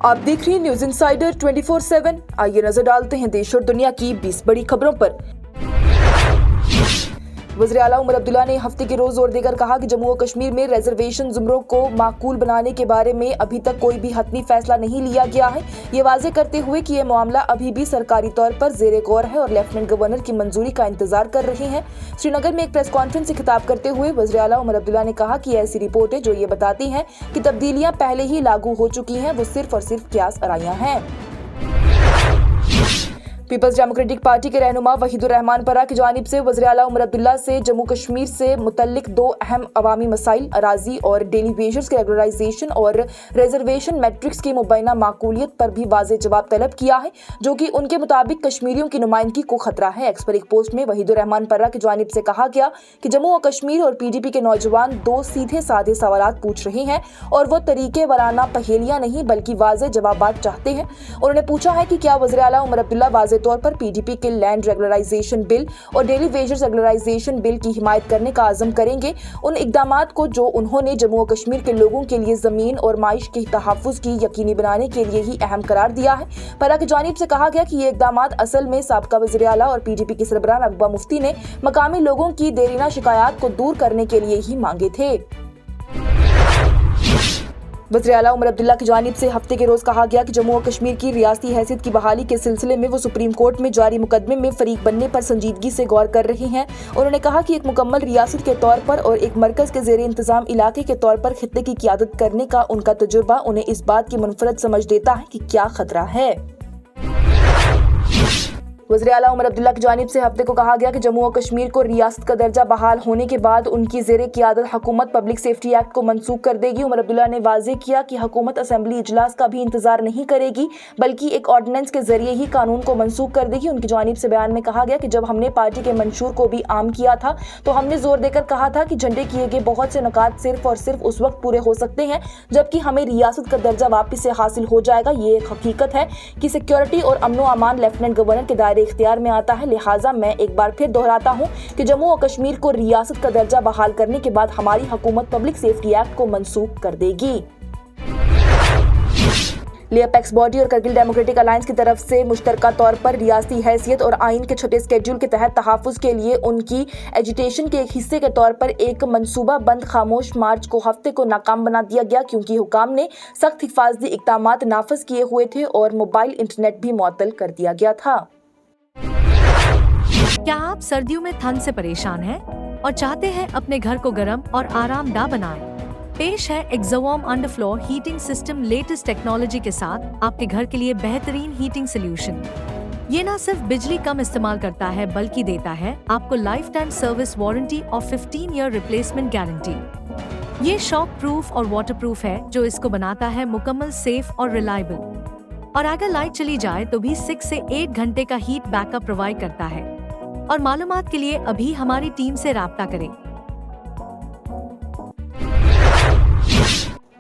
आप देख रहे हैं न्यूज इंसाइडर 24/7। आइए नजर डालते हैं देश और दुनिया की 20 बड़ी खबरों पर। वज़ीर आला उमर अब्दुल्ला ने हफ्ते के रोज जोर देकर कहा कि जम्मू और कश्मीर में रिजर्वेशन जुमरों को माकूल बनाने के बारे में अभी तक कोई भी हतमी फैसला नहीं लिया गया है। ये वाजे करते हुए कि ये मामला अभी भी सरकारी तौर पर जेर गौर है और लेफ्टिनेंट गवर्नर की मंजूरी का इंतजार कर रहे हैं। श्रीनगर में एक प्रेस कॉन्फ्रेंस से खिताब करते हुए वज़ीर आला उमर अब्दुल्ला ने कहा कि ऐसी रिपोर्टें जो ये बताती हैं कि तब्दीलियां पहले ही लागू हो चुकी हैं, वो सिर्फ और सिर्फ कियास आराइयां हैं। पीपल्स डेमोक्रेटिक पार्टी के रहनुमा वहीदुर रहमान परा की जानिब से वज़ीर आला उमर अब्दुल्ला से जम्मू कश्मीर से मुतल्लिक दो अहम अवामी मसाइल अराजी और डेली वेजेस के रेगुलराइजेशन और रिजर्वेशन मैट्रिक्स की मुबैना माकूलियत पर भी वाज़ेह जवाब तलब किया है, जो कि उनके मुताबिक कश्मीरियों की नुमाइंदगी को खतरा है। एक्स पर एक पोस्ट में वहीदुर रहमान परा की जानिब से कहा गया कि जम्मू और कश्मीर और PDP के नौजवान दो सीधे साधे सवालात पूछ रहे हैं और वो तरीके वाराना पहेलियां नहीं बल्कि वाज़ेह जवाबात चाहते हैं। उन्होंने पूछा है कि क्या वज़ीर आला उमर अब्दुल्ला वाज़ेह तौर पर PDP के लैंड रेगुलराइजेशन बिल और डेली वेजेस रेगुलराइजेशन बिल की हिमायत करने का आज़म करेंगे, उन इक़दामात को जो उन्होंने जम्मू और कश्मीर के लोगों के लिए ज़मीन और माइश के तहफ़्फ़ुज़ की यकीनी बनाने के लिए ही अहम करार दिया है। परा की जानिब से कहा गया कि ये इक़दामात असल में साबिक़ा वज़ीर आला और PDP की सरबराह महबूबा मुफ्ती ने मकामी लोगों की देरीना शिकायत को दूर करने के लिए ही मांगे थे। वज़ीर आला उमर अब्दुल्ला की जानिब से हफ्ते के रोज कहा गया कि जम्मू और कश्मीर की रियासती हैसियत की बहाली के सिलसिले में वो सुप्रीम कोर्ट में जारी मुकदमे में फरीक बनने पर संजीदगी से गौर कर रहे हैं। उन्होंने कहा कि एक मुकम्मल रियासत के तौर पर और एक मरकज के ज़ेरे इंतजाम इलाके के तौर पर खित्ते की क़ियादत करने का उनका तजुर्बा उन्हें इस बात की मुनफरद समझ देता है कि क्या खतरा है। वज़ीर आला उमर अब्दुल्ला की जानिब से हफ्ते को कहा गया कि जम्मू और कश्मीर को रियासत का दर्जा बहाल होने के बाद उनकी ज़ेरे क़ियादत हुकूमत पब्लिक सेफ्टी एक्ट को मनसूख कर देगी। उमर अब्दुल्ला ने वाज़ेह किया कि हुकूमत असेंबली इजलास का भी इंतजार नहीं करेगी बल्कि एक ऑर्डिनेंस के जरिए ही कानून को मनसूख कर देगी। उनकी जानिब से बयान में कहा गया कि जब हमने पार्टी के मंशूर को भी आम किया था तो हमने जोर देकर कहा था कि झंडे किए गए बहुत से नुकात सिर्फ और सिर्फ उस वक्त पूरे हो सकते हैं जबकि हमें रियासत का दर्जा वापस से हासिल हो जाएगा। ये एक हकीकत है कि सिक्योरिटी और अमनो अमान लेफ्टिनेंट गवर्नर के दायरे इख्तियार में आता है। लिहाजा मैं एक बार फिर दोहराता हूं कि जम्मू और कश्मीर को रियासत का दर्जा बहाल करने के बाद हमारी हुकूमत पब्लिक सेफ्टी एक्ट को मनसूख कर देगी। अपेक्स बॉडी और करगिल डेमोक्रेटिक अलायंस की तरफ से मुश्तरका तौर पर रियासती हैसियत और आइन के छठे स्केड्यूल के तहत तहफ़्फ़ुज़ के लिए उनकी एजिटेशन के एक हिस्से के तौर पर एक मनसूबा बंद खामोश मार्च को हफ्ते को नाकाम बना दिया गया क्योंकि हुकाम ने सख्त हिफाजती इक़दामात नाफिज किए हुए थे और मोबाइल इंटरनेट भी मुअत्तल कर दिया गया था। क्या आप सर्दियों में ठंड से परेशान हैं और चाहते हैं अपने घर को गर्म और आरामदाह बनाएं? पेश है Exowarm underfloor heating system latest technology के साथ आपके घर के लिए बेहतरीन हीटिंग सोल्यूशन। ये न सिर्फ बिजली कम इस्तेमाल करता है बल्कि देता है आपको लाइफ टाइम सर्विस वारंटी और 15 ईयर रिप्लेसमेंट गारंटी। ये शॉक प्रूफ और वाटर प्रूफ है जो इसको बनाता है मुकम्मल सेफ और रिलायबल। और अगर लाइट चली जाए तो भी 6 से 8 घंटे का हीट बैकअप प्रोवाइड करता है। और मालूमात के लिए अभी हमारी टीम से राब्ता करें।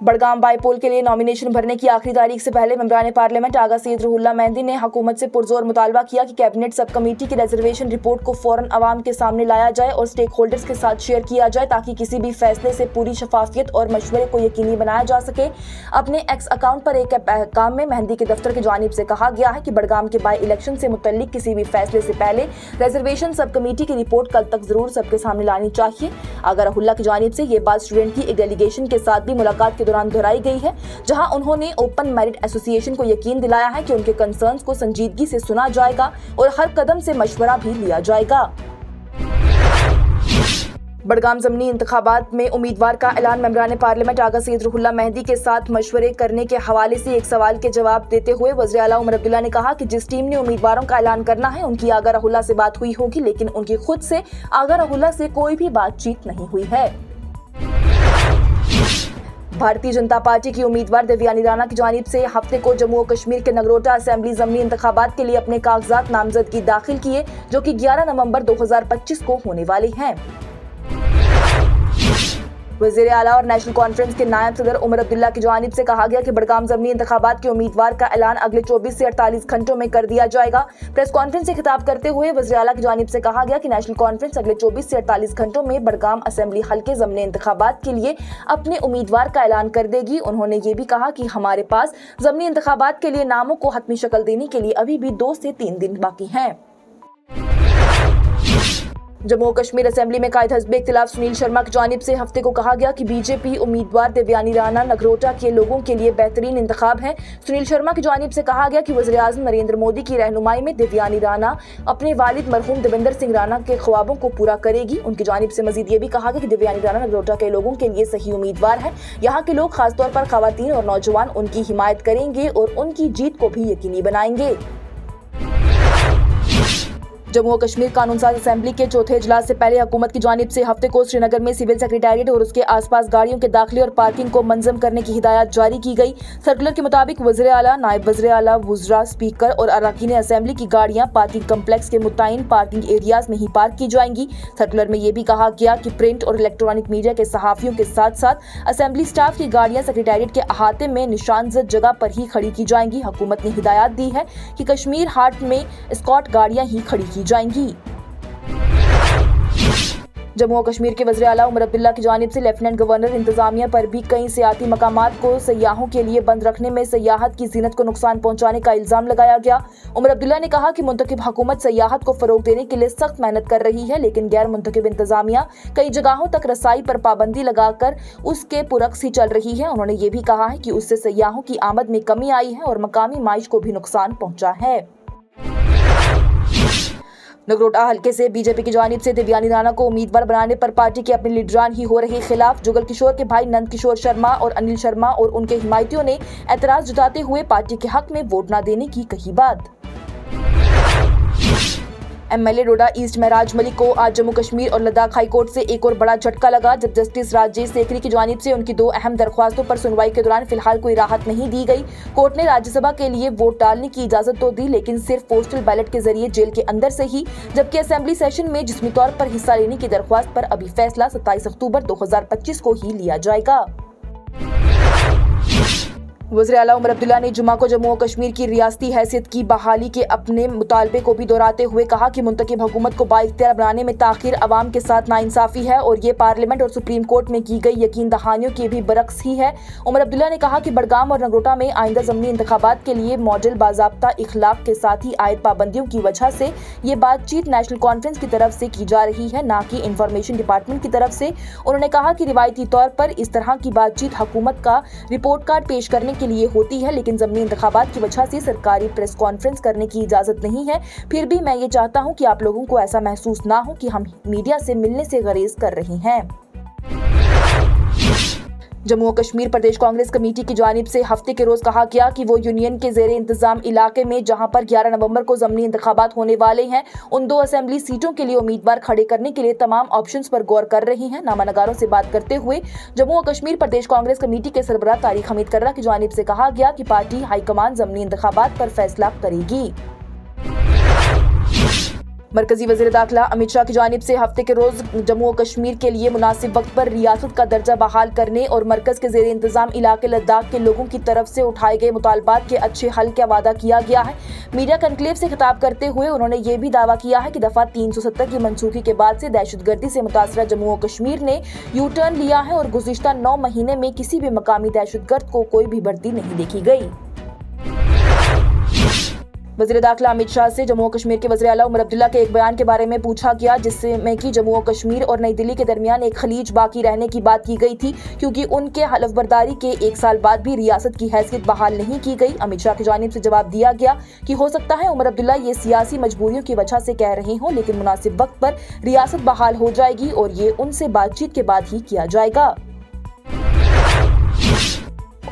बड़गाम बाईपोल के लिए नॉमिनेशन भरने की आखिरी तारीख से पहले मेंबरान पार्लियामेंट आगा सैयद रुहुल्लाह मेहंदी ने हुकूमत से पुरजोर मुतालबा किया कि कैबिनेट सब कमेटी की रिजर्वेशन रिपोर्ट को फौरन अवाम के सामने लाया जाए और स्टेक होल्डर्स के साथ शेयर किया जाए ताकि किसी भी फैसले से पूरी शफाफियत और मशवरे को यकीनी बनाया जा सके। अपने एक्स अकाउंट पर एक पैगाम में मेहंदी के दफ्तर की जानिब से कहा गया है कि बड़गाम के बाई इलेक्शन से मुतल्लिक किसी भी फैसले से पहले रिजर्वेशन सब कमेटी की रिपोर्ट कल तक जरूर सबके सामने लानी चाहिए। आगा रुहुल्लाह की जानिब से ये बात स्टूडेंट की एक डेलीगेशन के साथ भी मुलाकात के दौरान दोहराई गई है, जहां उन्होंने ओपन मेरिट एसोसिएशन को यकीन दिलाया है कि उनके कंसर्न्स को संजीदगी से सुना जाएगा और हर कदम से मशवरा भी लिया जाएगा। बड़गाम ज़मीनी इंतखाबात में उम्मीदवार का ऐलान मेंबरान पार्लियामेंट आगा सैयद रुहुल्लाह मेहंदी के साथ मशवरे करने के हवाले से एक सवाल के जवाब देते हुए वज़ीर आला उमर अब्दुल्ला ने कहा कि जिस टीम ने उम्मीदवारों का ऐलान करना है उनकी आगा रुहुल्लाह से बात हुई होगी, लेकिन उनकी खुद से आगा रुहुल्लाह से कोई भी बातचीत नहीं हुई है। भारतीय जनता पार्टी की उम्मीदवार देवयानी राणा की जानिब से हफ्ते को जम्मू और कश्मीर के नगरोटा असेंबली ज़मीनी इंतखाबात के लिए अपने कागजात नामजदगी दाखिल किए, जो कि 11 नवंबर 2025 को होने वाले हैं। वज़ीर आला और नेशनल कॉन्फ्रेंस के नायब सदर उमर अब्दुल्ला की जानिब से कहा गया कि बडगाम ज़मीनी इंतखाबात के उम्मीदवार का ऐलान अगले 24 से 48 घंटों में कर दिया जाएगा। प्रेस कॉन्फ्रेंस से खिताब करते हुए वज़ीर आला की जानिब से कहा गया कि नेशनल कॉन्फ्रेंस अगले 24 से 48 घंटों में बडगाम असेंबली हल्के ज़मीनी इंतखाबात के लिए अपने उम्मीदवार का ऐलान कर देगी। उन्होंने ये भी कहा कि हमारे पास ज़मीनी इंतखाबात के लिए नामों को हतमी शक्ल देने के लिए अभी भी 2 से 3 दिन बाकी हैं। जम्मू और कश्मीर असेंबली में कायद हज़ब इख्तिलाफ सुनील शर्मा की जानिब से हफ्ते को कहा गया कि बीजेपी उम्मीदवार देवयानी राणा नगरोटा के लोगों के लिए बेहतरीन इंतखाब है। सुनील शर्मा की जानिब से कहा गया कि वज़ीर आज़म नरेंद्र मोदी की रहनुमाई में देवयानी राणा अपने वालिद मरहूम देवेंद्र सिंह राणा के ख्वाबों को पूरा करेगी। उनकी जानिब से मजीद ये भी कहा गया कि देवयानी राणा नगरोटा के लोगों के लिए सही उम्मीदवार है। यहाँ के लोग खासतौर पर खवातीन और नौजवान उनकी हिमायत करेंगे और उनकी जीत को भी यकीनी बनाएंगे। जम्मू और कश्मीर कानून साज असेंबली के चौथे इजलास से पहले हुकूमत की जानिब से हफ्ते को श्रीनगर में सिविल सेक्रेटेरिएट और उसके आसपास गाड़ियों के दाखिले और पार्किंग को मंजम करने की हिदायत जारी की गई। सर्कुलर के मुताबिक वज़ीर आला, नायब वज़ीर आला, वुज़रा, स्पीकर और अरकान असेंबली की गाड़ियां पार्किंग कम्प्लेक्स के मुतय्यन पार्किंग एरियाज में ही पार्क की जाएंगी। सर्कुलर में यह भी कहा गया कि प्रिंट और इलेक्ट्रॉनिक मीडिया के सहाफ़ियों के साथ साथ असेंबली स्टाफ की गाड़ियां सेक्रेटेरिएट के अहाते में निशानजद जगह पर ही खड़ी की जाएंगी। हुकूमत ने हिदायत दी है कि कश्मीर हाट में स्कॉट गाड़ियां ही खड़ी की जाएंगी। जम्मू और कश्मीर के वज़ीर आला उमर अब्दुल्ला की जानिब से लेफ्टिनेंट गवर्नर इंतजामिया पर भी कई सियाती मकामात को सयाहों के लिए बंद रखने में सयाहत की जीनत को नुकसान पहुंचाने का इल्जाम लगाया गया। उमर अब्दुल्ला ने कहा कि मुंतखब हुकूमत सयाहत को फरोग देने के लिए सख्त मेहनत कर रही है, लेकिन गैर मुंतखब इंतजामिया कई जगहों तक रसाई पर पाबंदी लगाकर उसके पुरक्स ही चल रही है। उन्होंने ये भी कहा है कि उससे सयाहों की आमद में कमी आई है और मकामी माइश को भी नुकसान पहुंचा है। नगरोटा हल्के से बीजेपी की जानिब से देवयानी राणा को उम्मीदवार बनाने पर पार्टी के अपने लीडरान ही हो रहे खिलाफ जुगल किशोर के भाई नंद किशोर शर्मा और अनिल शर्मा और उनके हिमायतियों ने एतराज जताते हुए पार्टी के हक में वोट न देने की कही बात। एमएलए डोडा ईस्ट महराज मलिक को आज जम्मू कश्मीर और लद्दाख हाई कोर्ट से एक और बड़ा झटका लगा, जब जस्टिस राजेश सेकरी की जानिब से उनकी 2 अहम दरख्वास्तों पर सुनवाई के दौरान फिलहाल कोई राहत नहीं दी गई। कोर्ट ने राज्यसभा के लिए वोट डालने की इजाजत तो दी, लेकिन सिर्फ पोस्टल बैलेट के जरिए जेल के अंदर से ही, जबकि असेंबली सेशन में जिस्मी तौर पर हिस्सा लेने की दरख्वास्त पर अभी फैसला 27 अक्टूबर 2025 को ही लिया जाएगा। वज़ीर आला उमर अब्दुल्ला ने जुमा को जम्मू और कश्मीर की रियासती हैसियत की बहाली के अपने मुतालबे को भी दोहराते हुए कहा कि मुंतखब हुकूमत को बाइख्तियार बनाने में ताखीर अवाम के साथ नाइंसाफी है और ये पार्लियामेंट और सुप्रीम कोर्ट में की गई यकीन दहानियों के भी बरक्स ही है। उमर अब्दुल्ला ने कहा कि बडगाम और नगरोटा में आइंदा ज़मीनी इंतखाबात के लिए मॉडल बाज़ाब्ता इखलाक के साथ ही आयद पाबंदियों की वजह से ये बातचीत नेशनल कॉन्फ्रेंस की तरफ से की जा रही है, ना कि इंफॉर्मेशन डिपार्टमेंट की तरफ से। उन्होंने कहा कि रिवायती तौर पर इस तरह की बातचीत हुकूमत का रिपोर्ट कार्ड पेश करने के लिए होती है, लेकिन ज़मीनी इंतखाबात की वजह से सरकारी प्रेस कॉन्फ्रेंस करने की इजाज़त नहीं है। फिर भी मैं ये चाहता हूँ कि आप लोगों को ऐसा महसूस ना हो कि हम मीडिया से मिलने से गुरेज कर रहे हैं। जम्मू और कश्मीर प्रदेश कांग्रेस कमेटी की जानिब से हफ्ते के रोज कहा गया कि वो यूनियन के ज़ेरे इंतजाम इलाके में जहां पर 11 नवंबर को ज़मीनी इंतखाबात होने वाले हैं, उन 2 असेंबली सीटों के लिए उम्मीदवार खड़े करने के लिए तमाम ऑप्शंस पर गौर कर रही हैं। नामानगारों से बात करते हुए जम्मू और कश्मीर प्रदेश कांग्रेस कमेटी के सरबराह तारिक हमीद कर्रा की जानिब से कहा गया कि पार्टी हाईकमान ज़मीनी इंतखाबात पर फैसला करेगी। मरकजी वज़ीर दाखिला अमित शाह की जानिब से हफ्ते के रोज जम्मू और कश्मीर के लिए मुनासिब वक्त पर रियासत का दर्जा बहाल करने और मरकज के ज़ेरे इंतजाम इलाके लद्दाख के लोगों की तरफ से उठाए गए मुतालबात के अच्छे हल का वादा किया गया है। मीडिया कन्क्लेव से खिताब करते हुए उन्होंने ये भी दावा किया है कि दफा 370 की मनसूखी के बाद से दहशतगर्दी से मुतासरा जम्मू और कश्मीर ने यू टर्न लिया है और गुज़िश्ता 9 महीने में किसी भी मकामी दहशतगर्द को कोई भी भर्ती नहीं देखी गई। वज़ीर दाखिला अमित शाह से जम्मू और कश्मीर के वज़ीर आला उमर अब्दुल्ला के एक बयान के बारे में पूछा गया, जिसमें कि जम्मू और कश्मीर और नई दिल्ली के दरमियान एक खलीज बाकी रहने की बात की गई थी, क्योंकि उनके हलफबरदारी के 1 साल बाद भी रियासत की हैसियत बहाल नहीं की गई। अमित शाह की जानिब से जवाब दिया गया कि हो सकता है उमर अब्दुल्ला ये सियासी मजबूरियों की वजह से कह रहे हों, लेकिन मुनासिब वक्त पर रियासत बहाल हो जाएगी और ये उनसे बातचीत के बाद ही किया जाएगा।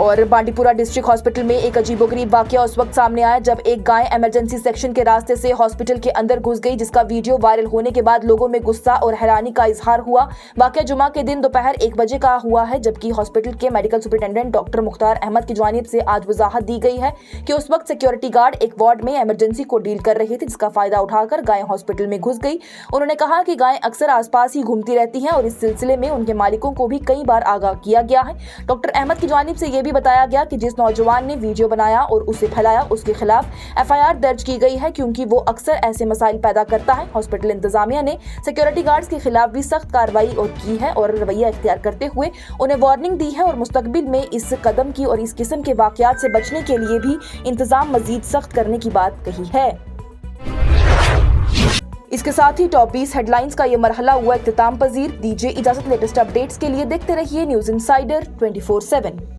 और बांडीपुरा डिस्ट्रिक्ट हॉस्पिटल में एक अजीबोगरीब वाकया उस वक्त सामने आया जब एक गाय इमरजेंसी सेक्शन के रास्ते से हॉस्पिटल के अंदर घुस गई, जिसका वीडियो वायरल होने के बाद लोगों में गुस्सा और हैरानी का इजहार हुआ। वाकया जुमा के दिन दोपहर 1 बजे का हुआ है, जबकि हॉस्पिटल के medical superintendent doctor Mukhtar Ahmad की जानिब से आज वजाहत दी गई है कि उस वक्त सिक्योरिटी गार्ड एक वार्ड में इमरजेंसी को डील कर रहे थे, जिसका फायदा उठाकर गाय हॉस्पिटल में घुस गई। उन्होंने कहा कि गाय अक्सर आसपास ही घूमती रहती हैं और इस सिलसिले में उनके मालिकों को भी कई बार आगाह किया गया है। डॉक्टर अहमद की जानिब से यह भी बताया गया कि जिस नौजवान ने वीडियो बनाया और उसे फैलाया उसके खिलाफ FIR दर्ज की गई है, क्योंकि वो अक्सर ऐसे मसाइल पैदा करता है। हॉस्पिटल इंतजामिया ने सिक्योरिटी गार्ड्स के खिलाफ भी सख्त कार्रवाई और की है और रवैया इख्तियार करते हुए उन्हें वार्निंग दी है और मुस्तकबिल में इस कदम की और इस किस्म के वाकयात से बचने के लिए भी इंतजाम मजीद सख्त करने की बात कही है। इसके साथ ही टॉप 20 हेडलाइंस का ये मरहला हुआ इख्तिताम पजीर। दीजिए इजाजत, लेटेस्ट अपडेट्स के लिए देखते रहिए न्यूज इंसाइडर 24/7।